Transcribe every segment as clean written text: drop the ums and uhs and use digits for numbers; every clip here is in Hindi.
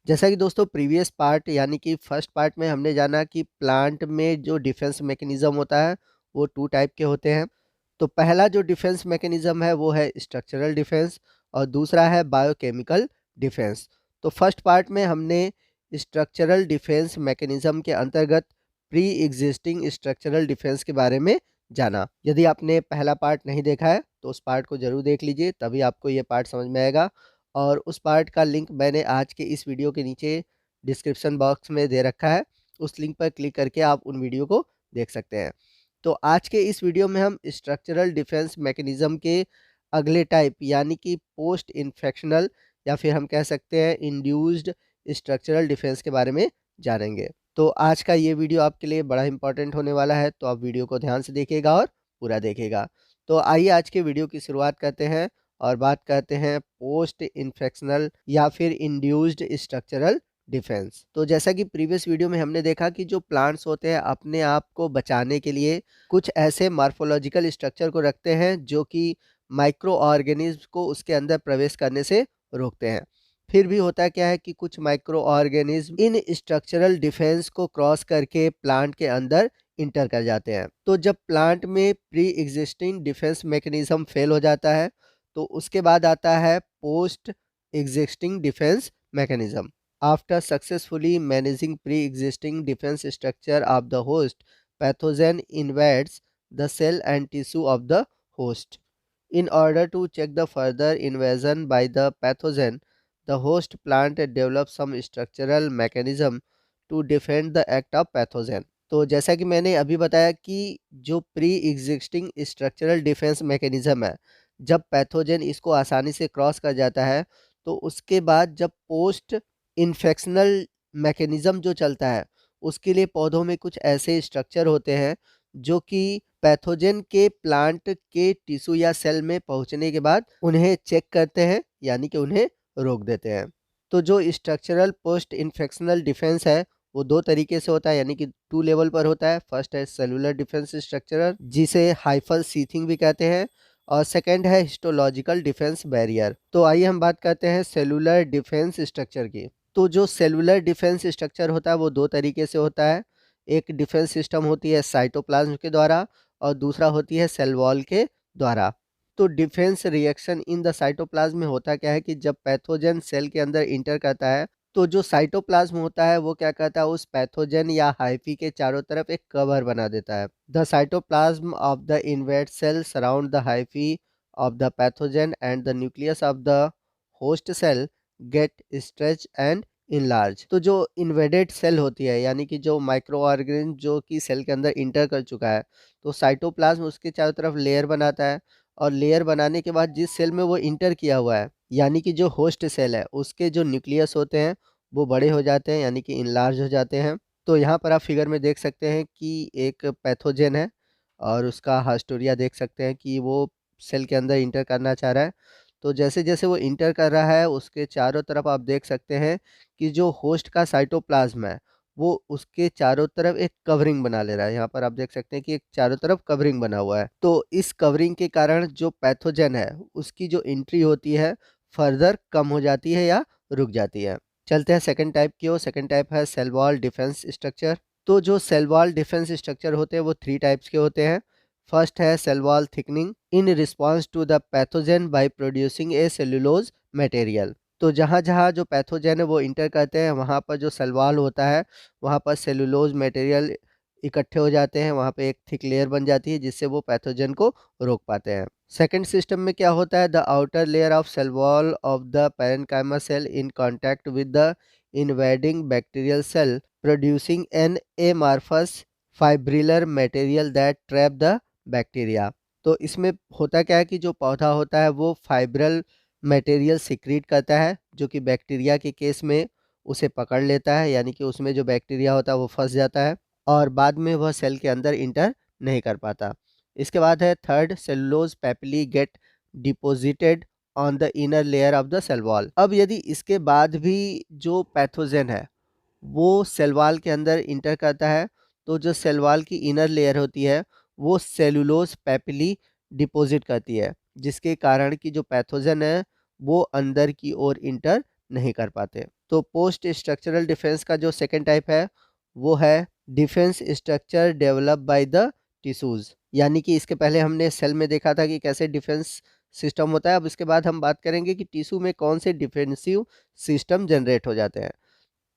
जैसा कि दोस्तों प्रीवियस पार्ट यानी कि फर्स्ट पार्ट में हमने जाना कि प्लांट में जो डिफेंस मैकेनिज्म होता है वो 2 टाइप के होते हैं। तो पहला जो डिफेंस मैकेनिज्म है वो है स्ट्रक्चरल डिफेंस और दूसरा है बायोकेमिकल डिफेंस। तो फर्स्ट पार्ट में हमने स्ट्रक्चरल डिफेंस मैकेनिज्म के अंतर्गत प्री एग्जिस्टिंग स्ट्रक्चरल डिफेंस के बारे में जाना। यदि आपने पहला पार्ट नहीं देखा है तो उस पार्ट को जरूर देख लीजिए, तभी आपको ये पार्ट समझ में आएगा। और उस पार्ट का लिंक मैंने आज के इस वीडियो के नीचे डिस्क्रिप्शन बॉक्स में दे रखा है, उस लिंक पर क्लिक करके आप उन वीडियो को देख सकते हैं। तो आज के इस वीडियो में हम स्ट्रक्चरल डिफेंस मैकेनिज्म के अगले टाइप यानी कि पोस्ट इन्फेक्शनल या फिर हम कह सकते हैं इंड्यूस्ड स्ट्रक्चरल डिफेंस के बारे में जानेंगे। तो आज का ये वीडियो आपके लिए बड़ा इंपॉर्टेंट होने वाला है, तो आप वीडियो को ध्यान से देखिएगा और पूरा देखिएगा। तो आइए आज के वीडियो की शुरुआत करते हैं और बात करते हैं पोस्ट इन्फेक्शनल या फिर इंड्यूस्ड स्ट्रक्चरल डिफेंस। तो जैसा कि प्रीवियस वीडियो में हमने देखा कि जो प्लांट्स होते हैं अपने आप को बचाने के लिए कुछ ऐसे मार्फोलॉजिकल स्ट्रक्चर को रखते हैं जो कि माइक्रो ऑर्गेनिज्म को उसके अंदर प्रवेश करने से रोकते हैं। फिर भी होता क्या है कि कुछ micro organism in structural defence को क्रॉस करके प्लांट के अंदर इंटर कर जाते हैं। तो जब प्लांट में pre existing defence mechanism fail हो जाता है तो उसके बाद आता है post existing defence mechanism. After successfully managing pre existing defence structure of the host, pathogen invades the cell and tissue of the host. In order to check the further invasion by the pathogen, the host plant develops some structural mechanism to defend the act of pathogen. तो जैसा कि मैंने अभी बताया कि जो pre existing structural defence mechanism है, जब पैथोजन इसको आसानी से क्रॉस कर जाता है तो उसके बाद जब पोस्ट इन्फेक्शनल मैकेनिज्म जो चलता है उसके लिए पौधों में कुछ ऐसे स्ट्रक्चर होते हैं जो कि पैथोजन के प्लांट के टिश्यू या सेल में पहुंचने के बाद उन्हें चेक करते हैं यानी कि उन्हें रोक देते हैं। तो जो स्ट्रक्चरल पोस्ट इन्फेक्शनल डिफेंस है वो दो तरीके से होता है यानी कि 2 लेवल पर होता है। फर्स्ट है सेलुलर डिफेंस स्ट्रक्चरल जिसे हाइफल सीथिंग भी कहते हैं और सेकंड है हिस्टोलॉजिकल डिफेंस बैरियर। तो आइए हम बात करते हैं सेलुलर डिफेंस स्ट्रक्चर की। तो जो सेलुलर डिफेंस स्ट्रक्चर होता है वो दो तरीके से होता है। एक डिफेंस सिस्टम होती है साइटोप्लाज्म के द्वारा और दूसरा होती है सेल वॉल के द्वारा। तो defence reaction in the cytoplasm में होता क्या है कि जब पैथोजन सेल के अंदर इंटर करता है तो जो साइटोप्लाज्म होता है वो क्या करता है, उस पैथोजन या हाइफी के चारों तरफ एक कवर बना देता है। The cytoplasm of the invaded cell surround the hyphae of the pathogen and the nucleus of the host cell get stretch and enlarge. तो जो इन्वेडेड सेल होती है यानी कि जो माइक्रो ऑर्गेनिज्म जो कि सेल के अंदर इंटर कर चुका है तो साइटोप्लाज्म उसके चारों तरफ लेयर बनाता है और लेयर बनाने के बाद जिस सेल में वो इंटर किया हुआ है यानी कि जो होस्ट सेल है उसके जो न्यूक्लियस होते हैं वो बड़े हो जाते हैं यानी कि इनलार्ज हो जाते हैं। तो यहाँ पर आप फिगर में देख सकते हैं कि एक पैथोजन है और उसका हिस्टोरिया देख सकते हैं कि वो सेल के अंदर इंटर करना चाह रहा है। तो जैसे जैसे वो इंटर कर रहा है उसके चारों तरफ आप देख सकते हैं कि जो होस्ट का साइटोप्लाज्म है वो उसके चारों तरफ एक कवरिंग बना ले रहा है। यहाँ पर आप देख सकते हैं कि एक चारों तरफ कवरिंग बना हुआ है। तो इस कवरिंग के कारण जो पैथोजन है उसकी जो एंट्री होती है फर्दर कम हो जाती है या रुक जाती है। चलते हैं सेकंड टाइप की ओर। सेकंड टाइप है सेल वॉल डिफेंस स्ट्रक्चर। तो जो सेल वॉल डिफेंस स्ट्रक्चर होते हैं वो 3 टाइप्स के होते हैं। फर्स्ट है cell wall thickening in response to the pathogen by producing a cellulose material. तो जहाँ-जहाँ जो पैथोजन है वो इंटर करते हैं वहाँ पर जो सेल वॉल होता है वहाँ पर सेल्यूलोज मटेरियल इकट्ठे हो जाते हैं, वहाँ पे एक थिक लेयर बन जाती है जिससे वो पैथोजन को रोक पाते हैं। सेकंड सिस्टम में क्या होता है, the outer layer of cell wall of the parenchyma cell in contact with the invading bacterial cell producing an amorphous fibrillar material that trap the bacteria. तो इसमें होता क्या है कि जो पौधा होता है वो फाइब्रल मटेरियल सिक्रीट करता है जो कि बैक्टीरिया के केस में उसे पकड़ लेता है यानी कि उसमें जो बैक्टीरिया होता है वो फंस जाता है और बाद में वह सेल के अंदर इंटर नहीं कर पाता। इसके बाद है third, cellulose papillae get deposited on the inner layer of the cell wall. अब यदि इसके बाद भी जो पैथोजन है वो सेल वॉल के अंदर इंटर करता है तो जो सेल वॉल की इनर लेयर होती है वो सेलुलोज पैपिली डिपॉजिट करती है जिसके कारण कि जो पैथोजन है वो अंदर की ओर इंटर नहीं कर पाते। तो पोस्ट स्ट्रक्चरल डिफेंस का जो सेकेंड टाइप है वो है defence structure develop by the tissues, यानी कि इसके पहले हमने सेल में देखा था कि कैसे डिफेंस सिस्टम होता है। अब इसके बाद हम बात करेंगे कि टिश्यू में कौन से डिफेंसिव सिस्टम जनरेट हो जाते हैं।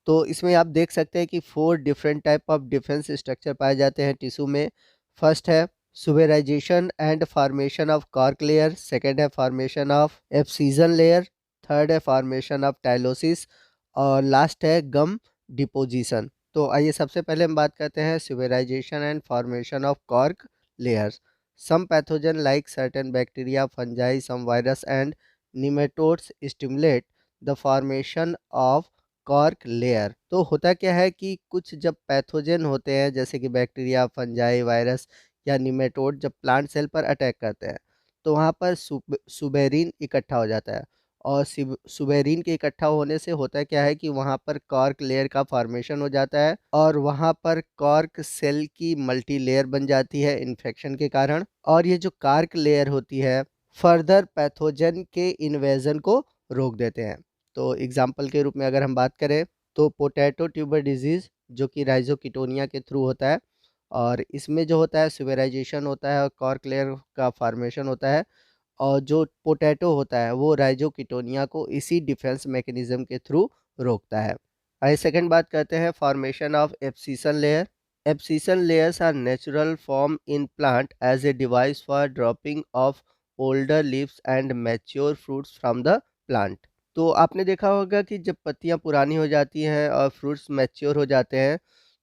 तो इसमें आप देख सकते हैं कि 4 different type of defence structure पाए जाते हैं टिश्यू में। फर्स्ट है suberization and formation of cork layer, second है formation of abscission layer, third है फॉर्मेशन ऑफ टाइलोसिस और लास्ट है गम डिपोजिशन। तो आइए सबसे पहले हम बात करते हैं suberization and formation of cork layers. Some pathogen like certain bacteria, fungi, some virus and nematodes stimulate the formation of cork layer. तो होता क्या है कि कुछ जब पैथोजन होते हैं जैसे कि बैक्टीरिया, फंजाई, वायरस या निमेटोड जब प्लांट सेल पर अटैक करते हैं तो वहाँ पर सुबेरिन इकट्ठा हो जाता है और सुबेरिन के इकट्ठा होने से होता क्या है कि वहाँ पर कॉर्क लेयर का फॉर्मेशन हो जाता है और वहाँ पर कॉर्क सेल की मल्टी लेयर बन जाती है इन्फेक्शन के कारण। और ये जो कॉर्क लेयर होती है फर्दर पैथोजन के इन्वेजन को रोक देते हैं। तो एग्जाम्पल के रूप में अगर हम बात करें तो पोटैटो ट्यूबर डिजीज़ जो कि राइजोकिटोनिया के थ्रू होता है और इसमें जो होता है सुबेराइजेशन होता है और कॉर्क लेयर का फॉर्मेशन होता है और जो पोटैटो होता है वो राइजोकिटोनिया को इसी डिफेंस मैकेनिज्म के थ्रू रोकता है। आइए सेकंड बात करते हैं formation of abscission layer. Abscission layers are natural form in plant as a device for dropping of older leaves and mature fruits from the plant. तो आपने देखा होगा कि जब पत्तियां पुरानी हो जाती हैं और फ्रूट्स मैच्योर हो जाते हैं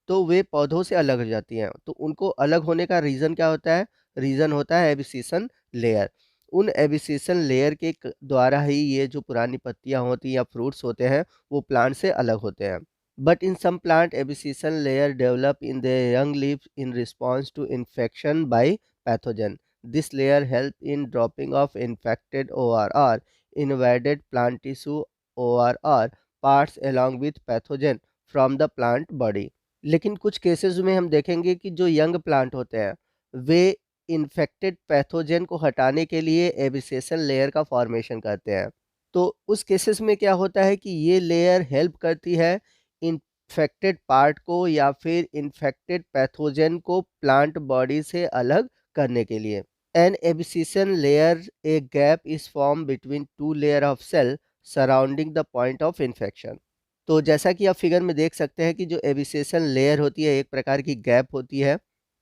तो वे पौधों से अलग हो जाती हैं। तो उनको अलग होने का रीज़न क्या होता है? रीज़न होता है एबिसिसन लेयर। उन एबिसिसन लेयर के द्वारा ही ये जो पुरानी पत्तियां होती हैं या फ्रूट्स होते हैं वो प्लांट से अलग होते हैं। But in some plant abscission layer develop in the young leaves in response to infection by pathogen. This layer help in dropping of infected ORR, invaded plant tissue ORR parts along with pathogen from the plant body। लेकिन कुछ केसेस में हम देखेंगे कि जो यंग प्लांट होते हैं वे इन्फेक्टेड पैथोजन को हटाने के लिए एबिसेशन लेयर का फॉर्मेशन करते हैं। तो उस केसेस में क्या होता है कि ये लेयर हेल्प करती है इन्फेक्टेड पार्ट को या फिर इन्फेक्टेड पैथोजन को प्लांट बॉडी से अलग करने के लिए। An abscission layer a gap is form between two layer of cell surrounding the point of infection. तो जैसा कि आप फिगर में देख सकते हैं कि जो एबिसेशन लेयर होती है एक प्रकार की गैप होती है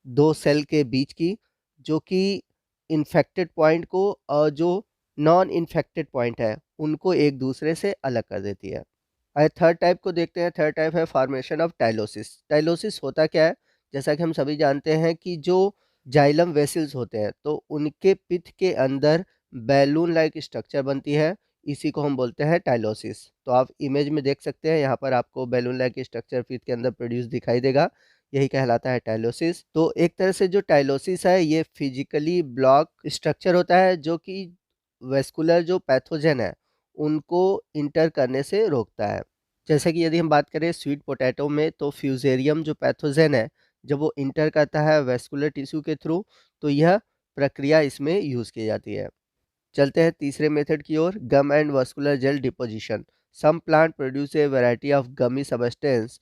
दो सेल के बीच की, जो कि इन्फेक्टेड पॉइंट को और जो नॉन इन्फेक्टेड पॉइंट है उनको एक दूसरे से अलग कर देती है। आइए थर्ड टाइप को देखते हैं। थर्ड टाइप है फॉर्मेशन ऑफ टाइलोसिस। टाइलोसिस होता क्या है? जैसा कि हम सभी जानते हैं कि जो जाइलम वेसल्स होते हैं तो उनके पित्त के अंदर बैलून लाइक स्ट्रक्चर बनती है, इसी को हम बोलते हैं टाइलोसिस। तो आप इमेज में देख सकते हैं यहाँ पर आपको बैलून लाइक स्ट्रक्चर पित्त के अंदर प्रोड्यूस दिखाई देगा, यही कहलाता है टाइलोसिस। तो एक तरह से जो टाइलोसिस है ये फिजिकली ब्लॉक स्ट्रक्चर होता है जो कि वेस्कुलर जो पैथोजन है उनको इंटर करने से रोकता है। जैसे कि यदि हम बात करें स्वीट पोटैटो में तो फ्यूजेरियम जो पैथोजन है जब वो इंटर करता है वेस्कुलर टिश्यू के थ्रू तो यह प्रक्रिया इसमें यूज़ की जाती है। चलते हैं तीसरे मेथड की ओर, gum and vascular gel deposition. Some plant produce a variety of gummy substance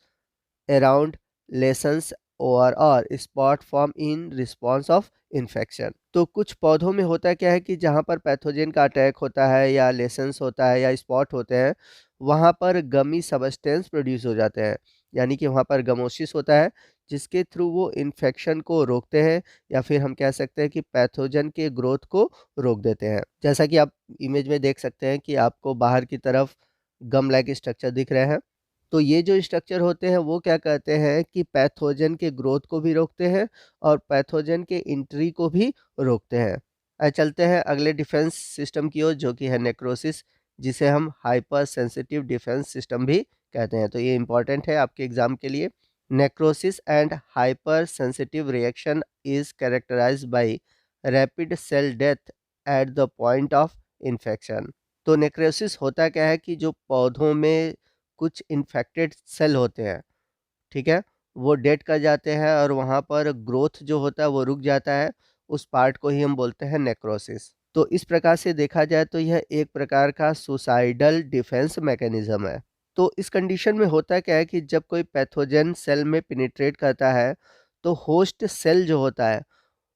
around lesions और spot form in response of infection. तो कुछ पौधों में होता क्या है कि जहाँ पर पैथोजन का अटैक होता है या लेसन्स होता है या स्पॉट होते हैं वहाँ पर गमी सबस्टेंस प्रोड्यूस हो जाते हैं, यानी कि वहाँ पर गमोसिस होता है जिसके थ्रू वो इन्फेक्शन को रोकते हैं या फिर हम कह सकते हैं कि पैथोजन के ग्रोथ को रोक देते हैं। जैसा कि आप इमेज में देख सकते हैं कि आपको बाहर की तरफ गम लाइक स्ट्रक्चर दिख रहे हैं। तो ये जो स्ट्रक्चर होते हैं वो क्या कहते हैं कि पैथोजन के ग्रोथ को भी रोकते हैं और पैथोजन के एंट्री को भी रोकते हैं। चलते हैं अगले डिफेंस सिस्टम की ओर जो कि है नेक्रोसिस, जिसे हम हाइपर सेंसिटिव डिफेंस सिस्टम भी कहते हैं। तो ये इंपॉर्टेंट है आपके एग्जाम के लिए। Necrosis and hypersensitive reaction is characterised by rapid cell death at the point of infection. तो नेक्रोसिस होता क्या है कि जो पौधों में कुछ इन्फेक्टेड सेल होते हैं, ठीक है, वो डेड कर जाते हैं और वहाँ पर ग्रोथ जो होता है वो रुक जाता है, उस पार्ट को ही हम बोलते हैं नेक्रोसिस। तो इस प्रकार से देखा जाए तो यह एक प्रकार का सुसाइडल डिफेंस मैकेनिज्म है। तो इस कंडीशन में होता क्या है कि जब कोई पैथोजन सेल में पेनिट्रेट करता है, तो होस्ट सेल जो होता है,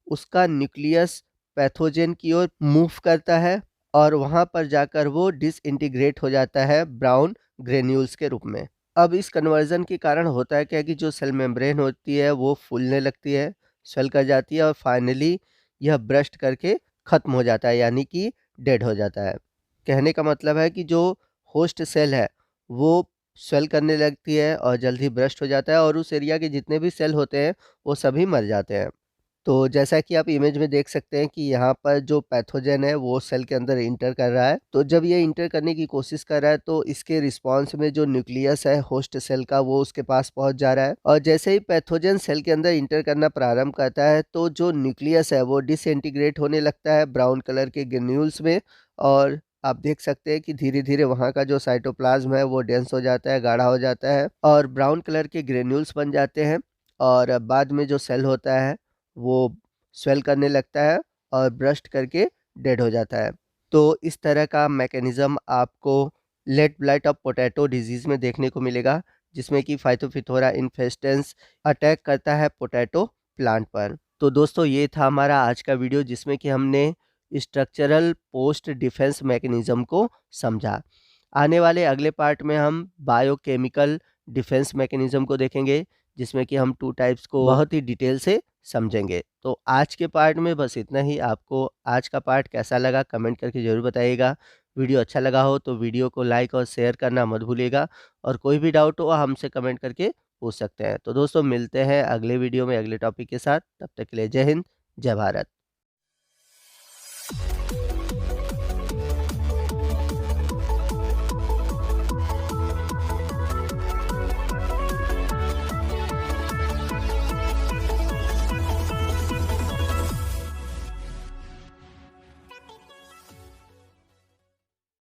उसका न्यूक्लियस पैथोजन की ओर मूव करता है और वहाँ पर जाकर वो डिसइंटीग्रेट हो जाता है ब्राउन ग्रेन्यूल्स के रूप में। अब इस कन्वर्जन के कारण होता है क्या कि जो सेल मेम्ब्रेन होती है वो फूलने लगती है, स्वेल कर जाती है और फाइनली यह ब्रस्ट करके ख़त्म हो जाता है, यानी कि डेड हो जाता है। कहने का मतलब है कि जो होस्ट सेल है वो स्वेल करने लगती है और जल्द ही ब्रस्ट हो जाता है और उस एरिया के जितने भी सेल होते हैं वो सभी मर जाते हैं। तो जैसा कि आप इमेज में देख सकते हैं कि यहाँ पर जो पैथोजन है वो सेल के अंदर इंटर कर रहा है। तो जब ये इंटर करने की कोशिश कर रहा है तो इसके रिस्पॉन्स में जो न्यूक्लियस है होस्ट सेल का वो उसके पास पहुँच जा रहा है और जैसे ही पैथोजन सेल के अंदर इंटर करना प्रारंभ करता है तो जो न्यूक्लियस है वो डिसइंटीग्रेट होने लगता है ब्राउन कलर के ग्रेन्यूल्स में और आप देख सकते हैं कि धीरे-धीरे वहाँ का जो साइटोप्लाज्म है वो डेंस हो जाता है, गाढ़ा हो जाता है और ब्राउन कलर के ग्रेन्यूल्स बन जाते हैं और बाद में जो सेल होता है वो स्वेल करने लगता है और ब्रस्ट करके डेड हो जाता है। तो इस तरह का मैकेनिज़्म आपको late blight of potato disease में देखने को मिलेगा, जिसमें कि फाइटोफिथोरा इन्फेस्टेंस अटैक करता है पोटैटो प्लांट पर। तो दोस्तों ये था हमारा आज का वीडियो जिसमें कि हमने स्ट्रक्चरल पोस्ट डिफेंस मैकेनिज़्म को समझा। आने वाले अगले पार्ट में हम बायोकेमिकल डिफेंस मैकेनिज़्म को देखेंगे, जिसमें कि हम 2 टाइप्स को बहुत ही डिटेल से समझेंगे। तो आज के पार्ट में बस इतना ही। आपको आज का पार्ट कैसा लगा कमेंट करके ज़रूर बताइएगा। वीडियो अच्छा लगा हो तो वीडियो को लाइक और शेयर करना मत भूलिएगा और कोई भी डाउट हो हमसे कमेंट करके पूछ सकते हैं। तो दोस्तों मिलते हैं अगले वीडियो में अगले टॉपिक के साथ। तब तक के लिए जय हिंद, जय भारत।